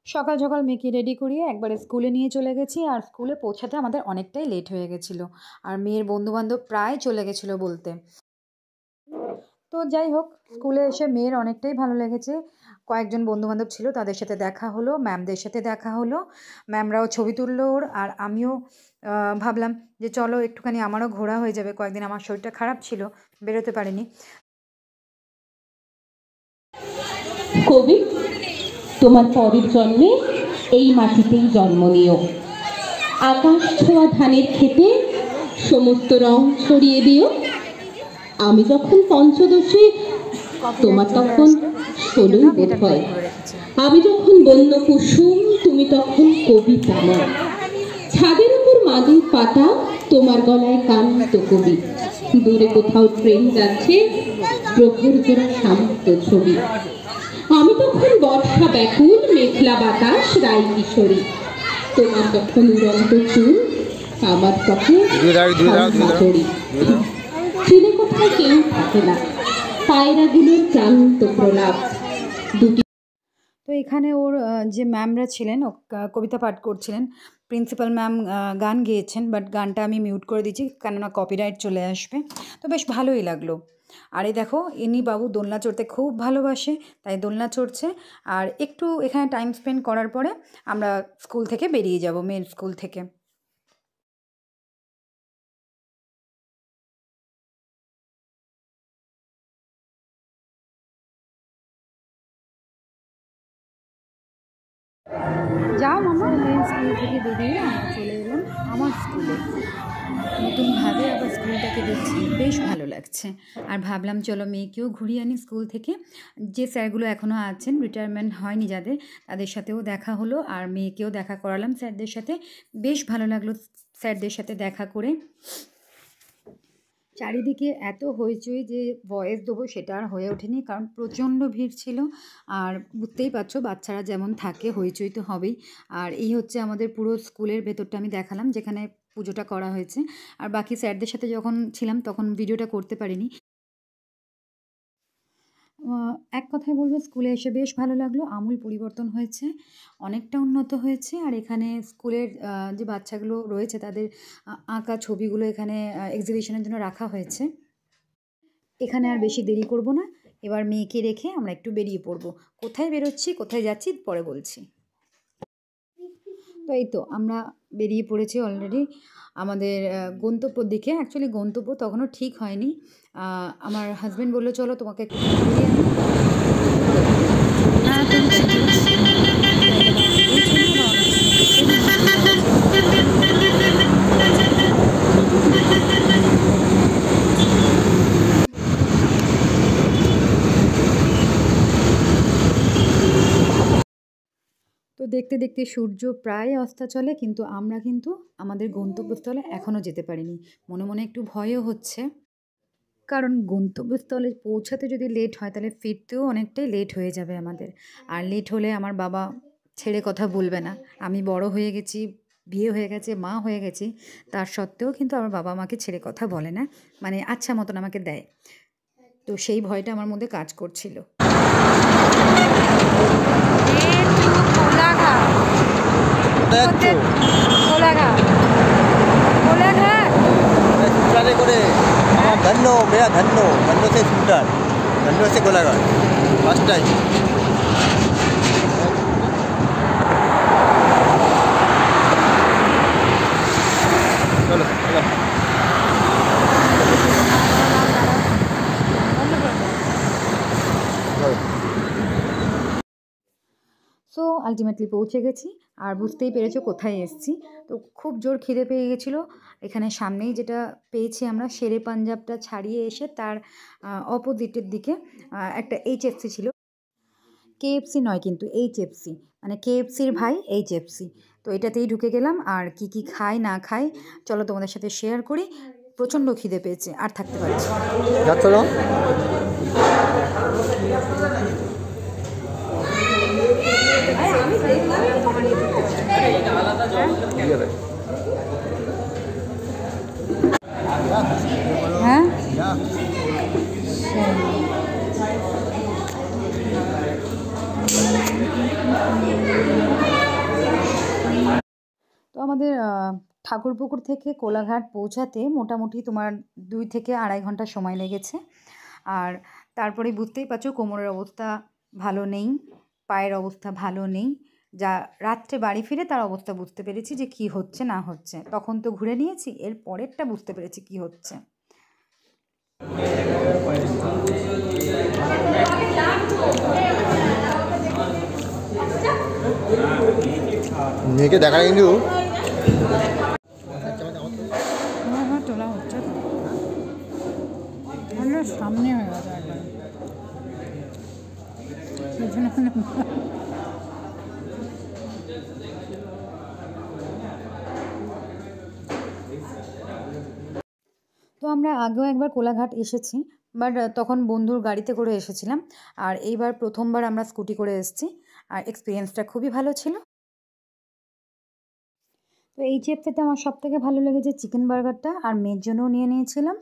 সকাল সকাল মেয়েকে রেডি করিয়ে একবারে স্কুলে নিয়ে চলে গেছি, আর স্কুলে পৌঁছাতে আমাদের অনেকটাই লেট হয়ে গেছিলো। আর মেয়ের বন্ধুবান্ধব প্রায় চলে গেছিলো বলতে। তো যাই হোক, স্কুলে এসে মেয়ের অনেকটাই ভালো লেগেছে। কয়েকজন বন্ধুবান্ধব ছিল, তাদের সাথে দেখা হলো, ম্যামদের সাথে দেখা হলো। ম্যামরাও ছবি তুললো ওর, আর আমিও ভাবলাম যে চলো একটুখানি আমারও ঘোরা হয়ে যাবে। কয়েকদিন আমার শরীরটা খারাপ ছিল, বেরোতে পারিনি। কবি, তোমার পরের জন্মে এই মাটিতেই জন্ম নিও। আকাশ ছোঁয়া ধানের খেতে সমস্ত রং ছড়িয়ে দিও। আমি যখন পঞ্চদশে, তোমার তখন 16ই বোধ হয়। আমি যখন বন্য কুসুম, তুমি তখন কবিতা নয়। ছাদের উপর মাদুর পাতা, তোমার গলায় কান্ত কবি। দূরে কোথাও ট্রেন যাচ্ছে, প্রভুর জোড়া শান্ত ছবি। আমি তখন বর্ষা ব্যাকুল, মেঘলা বাতাস, রাই কিশোরী। তোমার তখন উড়ন্ত চুল, আমার তখন চিনে কোথাও কেউ থাকে না, পায়রাগুলোর ক্লান্ত প্রলাপ দুটি। তো এখানে ওর যে ম্যামরা ছিলেন, ও কবিতা পাঠ করছিলেন। প্রিন্সিপাল ম্যাম গান গেয়েছেন, বাট গানটা আমি মিউট করে দিচ্ছি, কেননা কপিরাইট চলে আসবে। তো বেশ ভালোই লাগলো। আর এই দেখো, ইনি বাবু দোলনা চড়তে খুব ভালোবাসে, তাই দোলনা চড়ছে। আর একটু এখানে টাইম স্পেন্ড করার পরে আমরা স্কুল থেকে বেরিয়ে যাব, মেয়ের স্কুল থেকে। যাও মামা। মেয়ের স্কুল থেকে বেরিয়ে আমরা চলে এলাম আমার স্কুলে। নতুনভাবে আবার স্কুলটাকে দেখছি, বেশ ভালো লাগছে। আর ভাবলাম চলো মেয়েকেও ঘুরিয়ে আনি স্কুল থেকে। যে স্যারগুলো এখনও আছেন, রিটায়ারমেন্ট হয়নি যাদের, তাদের সাথেও দেখা হলো, আর মেয়েকেও দেখা করালাম স্যারদের সাথে। বেশ ভালো লাগলো স্যারদের সাথে দেখা করে। চারিদিকে এত হইচই যে ভয়েস দেবো সেটা আর হয়ে ওঠেনি, কারণ প্রচণ্ড ভিড় ছিল। আর বুঝতেই পারছো, বাচ্চারা যেমন থাকে হইচই তো হবেই। আর এই হচ্ছে আমাদের পুরো স্কুলের ভেতরটা আমি দেখালাম, যেখানে পুজোটা করা হয়েছে। আর বাকি স্যারদের সাথে যখন ছিলাম তখন ভিডিওটা করতে পারিনি। এক কথায় বলবো, স্কুলে এসে বেশ ভালো লাগলো। আমূল পরিবর্তন হয়েছে, অনেকটা উন্নত হয়েছে। আর এখানে স্কুলের যে বাচ্চাগুলো রয়েছে তাদের আঁকা ছবিগুলো এখানে এক্সিবিশনের জন্য রাখা হয়েছে। এখানে আর বেশি দেরি করব না, এবার মেয়েকে রেখে আমরা একটু বেরিয়ে পড়ব। কোথায় বেরোচ্ছি, কোথায় যাচ্ছি পরে বলছি। তো এই তো আমরা বেরিয়ে পড়েছি অলরেডি আমাদের গন্তব্যর দিকে। অ্যাকচুয়ালি গন্তব্য তখনও ঠিক হয়নি। আমার হাজব্যান্ড বললো চলো তোমাকে একটু ঘুরিয়ে তো দেখতে দেখতে সূর্য প্রায় অস্তাচলে, কিন্তু আমরা কিন্তু আমাদের গন্তব্যস্থলে এখনও যেতে পারিনি। মনে মনে একটু ভয়ও হচ্ছে, কারণ গন্তব্যস্থলে পৌঁছাতে যদি লেট হয় তাহলে ফিরতেও অনেকটাই লেট হয়ে যাবে আমাদের। আর লেট হলে আমার বাবা ছেড়ে কথা বলবে না। আমি বড় হয়ে গেছি, বিয়ে হয়ে গেছে, মা হয়ে গেছি, তার সত্ত্বেও কিন্তু আমার বাবা আমাকে ছেড়ে কথা বলে না, মানে আচ্ছা মতন আমাকে দেয়। তো সেই ভয়টা আমার মধ্যে কাজ করছিল। धन्नो मेरा धन्नो धन्नो से शूटर धन्नो से गोलाघाट फर्स्ट टाइम। चलो चलो সো আলটিমেটলি পৌঁছে গেছি। আর বুঝতেই পেরেছো কোথায় এসেছি। তো খুব জোর খিদে পেয়ে গেছিলো। এখানে সামনেই যেটা পেয়েছি আমরা, শেরে পাঞ্জাবটা ছাড়িয়ে এসে তার অপোজিটের দিকে একটা এইচএফসি ছিল। কেএফসি নয় কিন্তু এইচএফসি, মানে কেএফসির ভাই এইচএফসি। তো এটাতেই ঢুকে গেলাম। আর কি কি খাই না খাই চলো তোমাদের সাথে শেয়ার করি। প্রচণ্ড খিদে পেয়েছে, আর থাকতে পারছি না। হ্যাঁ আমাদের ঠাকুরপুকুর থেকে কোলাঘাট পৌঁছাতে মোটামুটি তোমার 2 থেকে 2.5 ঘন্টা সময় লেগেছে। আর তারপরে বুঝতেই পারছো কোমরের অবস্থা ভালো নেই, পায়ের অবস্থা ভালো নেই। যা রাত্রে বাড়ি ফিরে তার অবস্থা বুঝতে পেরেছি যে কী হচ্ছে না হচ্ছে। তখন তো ঘুরে নিয়েছি, এর পরেরটা বুঝতে পেরেছি কী হচ্ছে। মেয়েকে দেখা কিন্তু আমার তোলা হচ্ছে তো সামনে হয়ে গেছে একবার তো আমরা আগেও একবার কোলাঘাট এসেছি, বাট তখন বন্ধুর গাড়িতে করে এসেছিলাম। আর এইবার প্রথমবার আমরা স্কুটি করে এসেছি, আর এক্সপিরিয়েন্সটা খুবই ভালো ছিল। তো এই চেপটাতে আমার সবথেকে ভালো লেগেছে চিকেন বার্গারটা, আর মেয়ের জন্যও নিয়ে নিয়েছিলাম।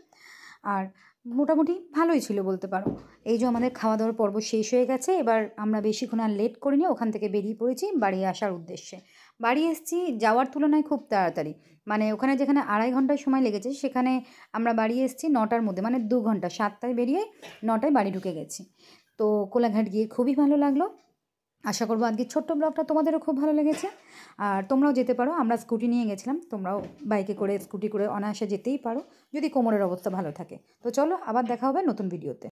আর মোটামুটি ভালোই ছিল বলতে পারো। এই যে আমাদের খাওয়া দাওয়ার পর্ব শেষ হয়ে গেছে, এবার আমরা বেশিক্ষণ আর লেট করিনি, ওখান থেকে বেরিয়ে পড়েছি বাড়ি আসার উদ্দেশ্যে। বাড়ি এসেছি যাওয়ার তুলনায় খুব তাড়াতাড়ি, মানে ওখানে যেখানে 2.5 ঘন্টার সময় লেগেছে সেখানে আমরা বাড়ি এসেছি 9টার মধ্যে, মানে 2 ঘন্টা। 7টায় বেরিয়ে 9টায় বাড়ি ঢুকে গেছি। তো কোলাঘাট গিয়ে খুবই ভালো লাগলো। আশা করবো আজকের ছোট্ট ব্লগটা তোমাদেরও খুব ভালো লেগেছে। আর তোমরাও যেতে পারো, আমরা স্কুটি নিয়ে গেছিলাম, তোমরাও বাইকে করে স্কুটি করে অনায়াসে যেতেই পারো যদি কোমরের অবস্থা ভালো থাকে। তো চলো আবার দেখা হবে নতুন ভিডিওতে।